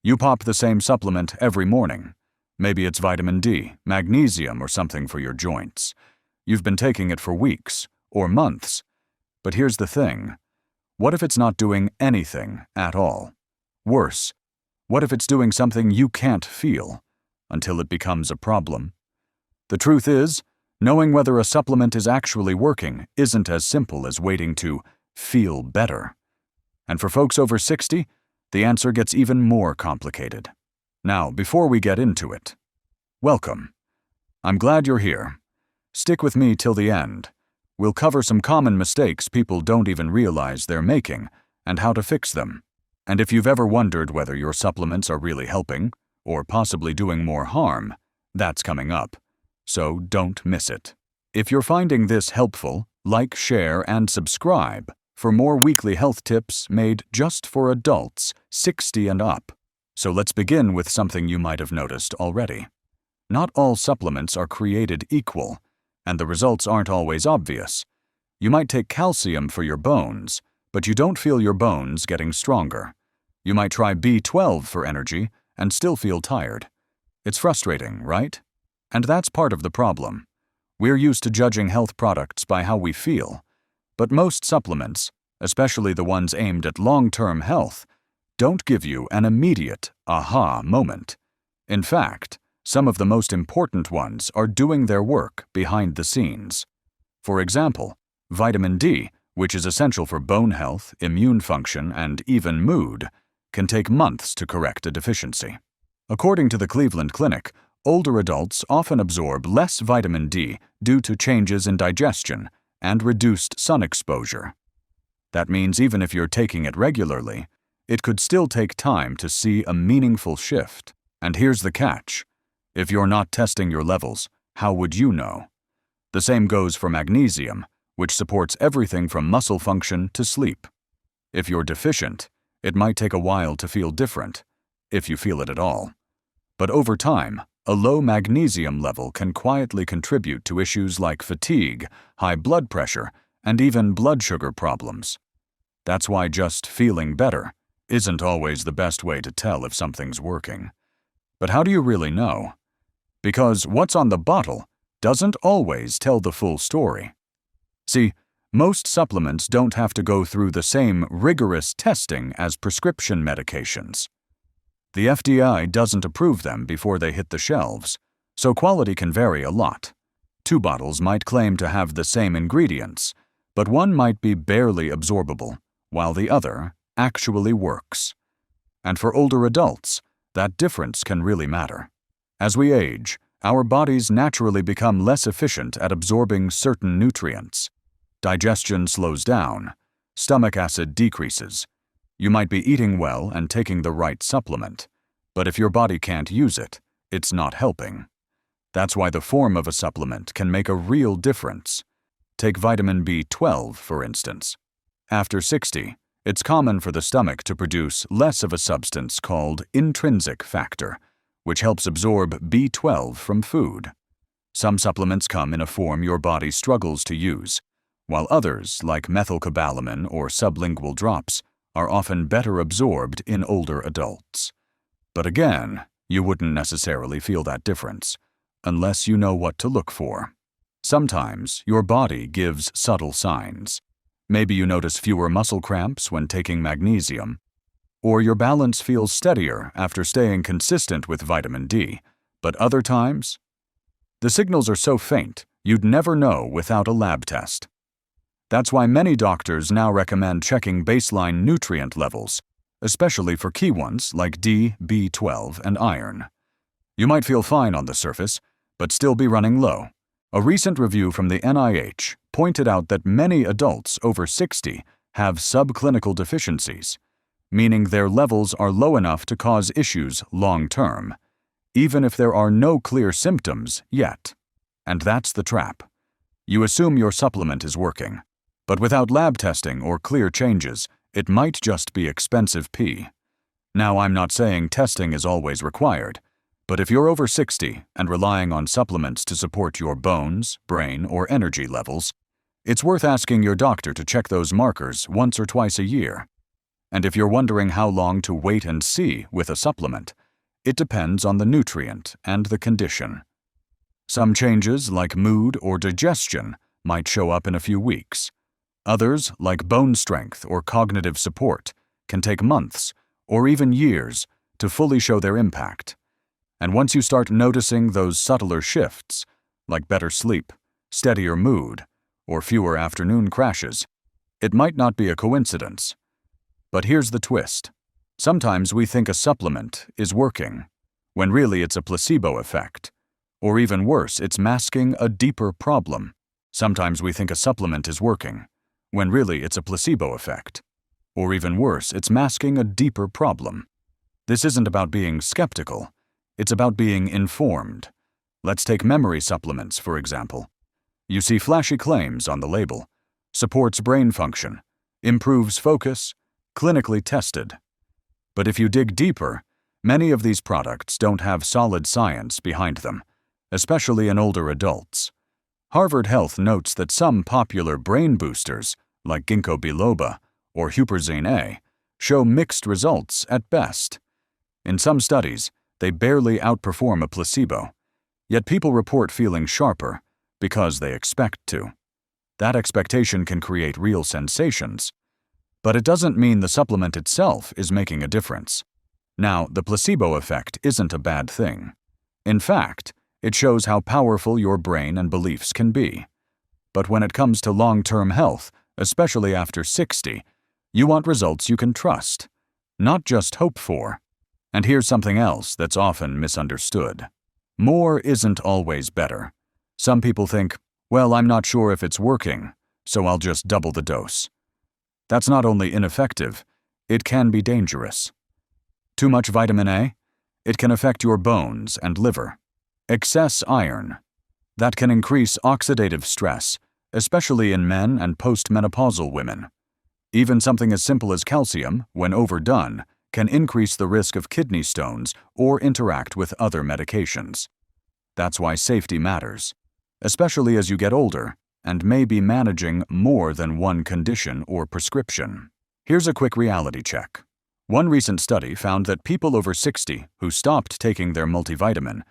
You pop the same supplement every morning. Maybe it's vitamin D, magnesium, or something for your joints. You've been taking it for weeks or months. But here's the thing. What if it's not doing anything at all? Worse, what if it's doing something you can't feel until it becomes a problem? The truth is, knowing whether a supplement is actually working isn't as simple as waiting to feel better. And for folks over 60, the answer gets even more complicated. Now, before we get into it, welcome. I'm glad you're here. Stick with me till the end. We'll cover some common mistakes people don't even realize they're making and how to fix them. And if you've ever wondered whether your supplements are really helping or possibly doing more harm, that's coming up. So don't miss it. If you're finding this helpful, like, share, and subscribe for more weekly health tips made just for adults 60 and up. So let's begin with something you might have noticed already. Not all supplements are created equal, and the results aren't always obvious. You might take calcium for your bones, but you don't feel your bones getting stronger. You might try B12 for energy and still feel tired. It's frustrating, right? And that's part of the problem. We're used to judging health products by how we feel, but most supplements, especially the ones aimed at long-term health, don't give you an immediate aha moment. In fact, some of the most important ones are doing their work behind the scenes. For example, vitamin D, which is essential for bone health, immune function, and even mood, can take months to correct a deficiency. According to the Cleveland Clinic, older adults often absorb less vitamin D due to changes in digestion and reduced sun exposure. That means even if you're taking it regularly, it could still take time to see a meaningful shift. And here's the catch. If you're not testing your levels, how would you know? The same goes for magnesium, which supports everything from muscle function to sleep. If you're deficient, it might take a while to feel different, if you feel it at all. But over time, a low magnesium level can quietly contribute to issues like fatigue, high blood pressure, and even blood sugar problems. That's why just feeling better isn't always the best way to tell if something's working. But how do you really know? Because what's on the bottle doesn't always tell the full story. See, most supplements don't have to go through the same rigorous testing as prescription medications. The FDA doesn't approve them before they hit the shelves, so quality can vary a lot. 2 bottles might claim to have the same ingredients, but one might be barely absorbable, while the other actually works. And for older adults, that difference can really matter. As we age, our bodies naturally become less efficient at absorbing certain nutrients. Digestion slows down, stomach acid decreases. You might be eating well and taking the right supplement, but if your body can't use it, it's not helping. That's why the form of a supplement can make a real difference. Take vitamin B12, for instance. After 60, it's common for the stomach to produce less of a substance called intrinsic factor, which helps absorb B12 from food. Some supplements come in a form your body struggles to use, while others, like methylcobalamin or sublingual drops, are often better absorbed in older adults. But again, you wouldn't necessarily feel that difference, unless you know what to look for. Sometimes your body gives subtle signs. Maybe you notice fewer muscle cramps when taking magnesium, or your balance feels steadier after staying consistent with vitamin D, but other times, the signals are so faint you'd never know without a lab test. That's why many doctors now recommend checking baseline nutrient levels, especially for key ones like D, B12, and iron. You might feel fine on the surface, but still be running low. A recent review from the NIH pointed out that many adults over 60 have subclinical deficiencies, meaning their levels are low enough to cause issues long-term, even if there are no clear symptoms yet. And that's the trap. You assume your supplement is working, but without lab testing or clear changes, it might just be expensive pee. Now, I'm not saying testing is always required, but if you're over 60 and relying on supplements to support your bones, brain, or energy levels, it's worth asking your doctor to check those markers once or twice a year. And if you're wondering how long to wait and see with a supplement, it depends on the nutrient and the condition. Some changes, like mood or digestion, might show up in a few weeks. Others, like bone strength or cognitive support, can take months or even years to fully show their impact. And once you start noticing those subtler shifts, like better sleep, steadier mood, or fewer afternoon crashes, it might not be a coincidence. But here's the twist. Sometimes we think a supplement is working, when really it's a placebo effect. Or even worse, it's masking a deeper problem. Sometimes we think a supplement is working, when really it's a placebo effect. Or even worse, it's masking a deeper problem. This isn't about being skeptical. It's about being informed. Let's take memory supplements, for example. You see flashy claims on the label. Supports brain function, improves focus, clinically tested. But if you dig deeper, many of these products don't have solid science behind them, especially in older adults. Harvard Health notes that some popular brain boosters, like ginkgo biloba or huperzine A, show mixed results at best. In some studies, they barely outperform a placebo, yet people report feeling sharper because they expect to. That expectation can create real sensations. But it doesn't mean the supplement itself is making a difference. Now, the placebo effect isn't a bad thing. In fact, it shows how powerful your brain and beliefs can be. But when it comes to long-term health, especially after 60, you want results you can trust, not just hope for. And here's something else that's often misunderstood. More isn't always better. Some people think, well, I'm not sure if it's working, so I'll just double the dose. That's not only ineffective, it can be dangerous. Too much vitamin A? It can affect your bones and liver. Excess iron. That can increase oxidative stress, especially in men and postmenopausal women. Even something as simple as calcium, when overdone, can increase the risk of kidney stones or interact with other medications. That's why safety matters, especially as you get older and may be managing more than one condition or prescription. Here's a quick reality check. One recent study found that people over 60 who stopped taking their multivitamin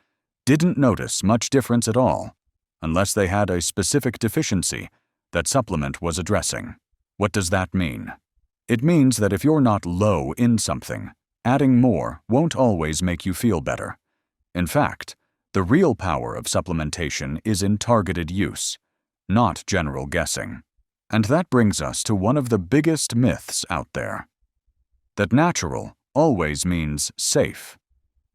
didn't notice much difference at all, unless they had a specific deficiency that supplement was addressing. What does that mean? It means that if you're not low in something, adding more won't always make you feel better. In fact, the real power of supplementation is in targeted use, not general guessing. And that brings us to one of the biggest myths out there. That natural always means safe.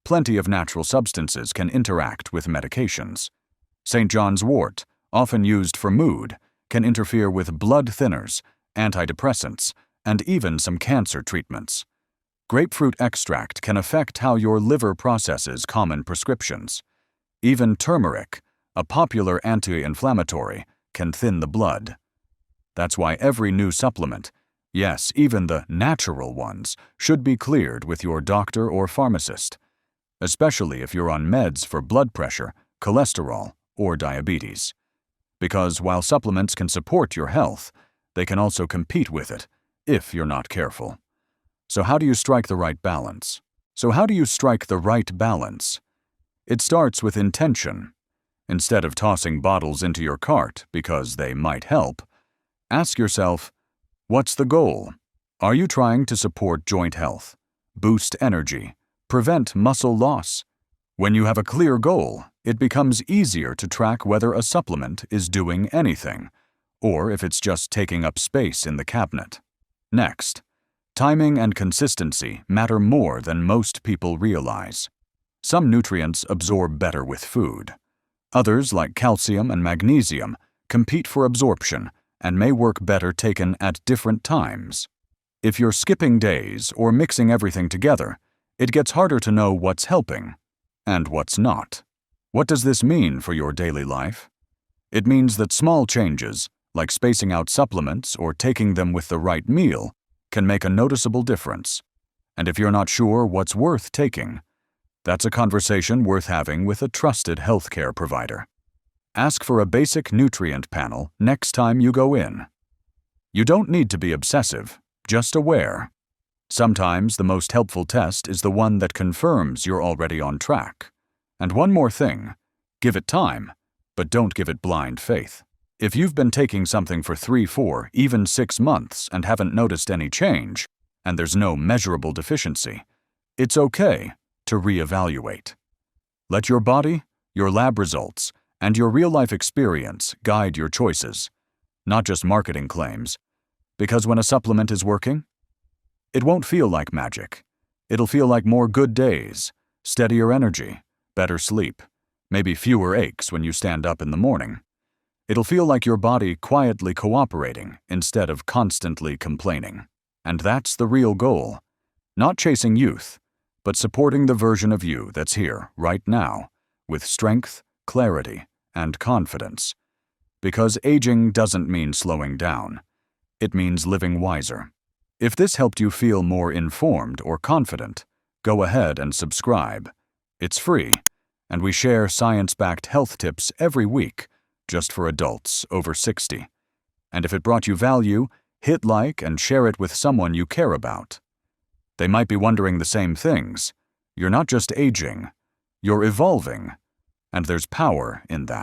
Plenty of natural substances can interact with medications. St. John's wort, often used for mood, can interfere with blood thinners, antidepressants, and even some cancer treatments. Grapefruit extract can affect how your liver processes common prescriptions. Even turmeric, a popular anti-inflammatory, can thin the blood. That's why every new supplement, yes, even the natural ones, should be cleared with your doctor or pharmacist, especially if you're on meds for blood pressure, cholesterol, or diabetes. Because while supplements can support your health, they can also compete with it, if you're not careful. So how do you strike the right balance? It starts with intention. Instead of tossing bottles into your cart because they might help, ask yourself, what's the goal? Are you trying to support joint health, boost energy, prevent muscle loss? When you have a clear goal, it becomes easier to track whether a supplement is doing anything, or if it's just taking up space in the cabinet. Next, timing and consistency matter more than most people realize. Some nutrients absorb better with food. Others, like calcium and magnesium, compete for absorption and may work better taken at different times. If you're skipping days or mixing everything together, it gets harder to know what's helping and what's not. What does this mean for your daily life? It means that small changes, like spacing out supplements or taking them with the right meal, can make a noticeable difference. And if you're not sure what's worth taking, that's a conversation worth having with a trusted healthcare provider. Ask for a basic nutrient panel next time you go in. You don't need to be obsessive, just aware. Sometimes the most helpful test is the one that confirms you're already on track. And one more thing, give it time, but don't give it blind faith. If you've been taking something for 3, 4, even 6 months and haven't noticed any change, and there's no measurable deficiency, it's okay to reevaluate. Let your body, your lab results, and your real-life experience guide your choices, not just marketing claims. Because when a supplement is working, it won't feel like magic. It'll feel like more good days, steadier energy, better sleep, maybe fewer aches when you stand up in the morning. It'll feel like your body quietly cooperating instead of constantly complaining. And that's the real goal. Not chasing youth, but supporting the version of you that's here, right now, with strength, clarity, and confidence. Because aging doesn't mean slowing down. It means living wiser. If this helped you feel more informed or confident, go ahead and subscribe. It's free, and we share science-backed health tips every week, just for adults over 60. And if it brought you value, hit like and share it with someone you care about. They might be wondering the same things. You're not just aging, you're evolving, and there's power in that.